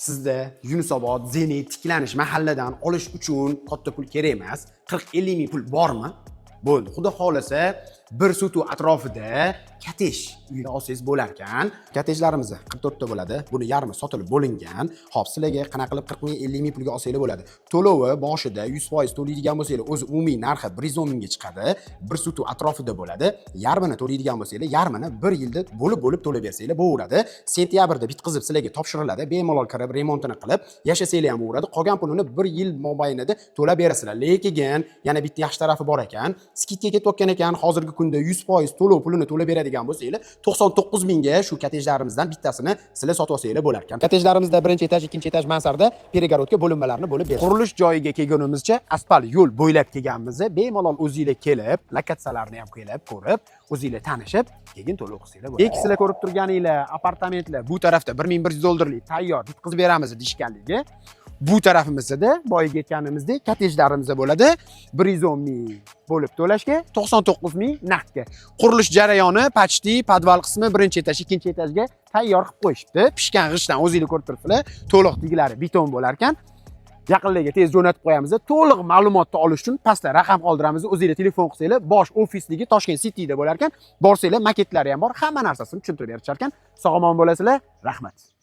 Sizda Yunusobod, Zenit, tiklanish mahalladan olish uchun katta pul kerak emas. 40-50 ming pul bormi? Bo'ldi. Xudo xolasa bir sutu atrofida katesh uyda olsangiz bo'lar ekan. Kateshlarimiz 44 ta bo'ladi. Buni yarmi sotilib bo'lingan. Xo'p, sizlarga qanaqa qilib 40 ming, 50 ming pulga olsangiz bo'ladi. To'lovi boshida 100% to'laydigan bo'lsangiz, o'zi umumiy narxi 110 mingga chiqadi. Bir sutu atrofida bo'ladi. Yarmini to'laydigan bo'lsangiz, yarmini 1 yilda bo'lib to'lab bersanglar bo'laveradi. Sentyabrda bitkazib sizlarga topshiriladi. Bemalol kirib, remontini qilib, yashasanglar ham bo'laveradi. Qolgan pulini 1 yil mobaynida to'lab berasizlar. Lekin yana bitta yaxshi tarafi bor ekan. Skidga ketayotgan ekan, hozirgi kunda 100% to'lov pulini to'lab beradigan bo'lsanglar, 99 mingga shu katejlarimizdan bittasini sizlar sotib olsanglar bo'lar ekan. Katejlarimizda birinchi etaj, ikkinchi etaj mansarda peregorodka bo'linmalarni bo'lib beramiz. Qurilish joyiga kelgunimizcha asfalt yo'l bo'ylab kelganmiz. Bemalol o'zingizlar kelib, lokatsiyalarni ham kelib ko'rib, o'zingizlar tanishib, keyin to'lov qilsanglar bo'ladi. Sizlar ko'rib turganinglar apartamentlar bu tarafda 1100 dollarlik tayyor bitkazib beramiz deyishganligi. Bu tarafimizda boyaga aytganimizdek katejlarimiz bo'ladi. 110 ming bo'lib to'lashga, 99 ming naqdga. Qurilish jarayoni почти podval qismi birinchi etaj, ikkinchi etajga tayyor qilib qo'yishibdi. Pishgan g'ishtdan o'zingizlar ko'rib turibsizlar. To'liq tiglari beton bo'lar ekan. Yaqinlarga tez jo'natib qo'yamiz. To'liq ma'lumotni olish uchun pastda raqam qoldiramiz. O'zingizlar telefon qilsanglar, bosh ofisligi Toshkent Cityda bo'lar ekan. Borsanglar, maketlari ham bor, hamma narsasini tushuntirib berishar ekan. Sog' omon bo'lasizlar. Rahmat.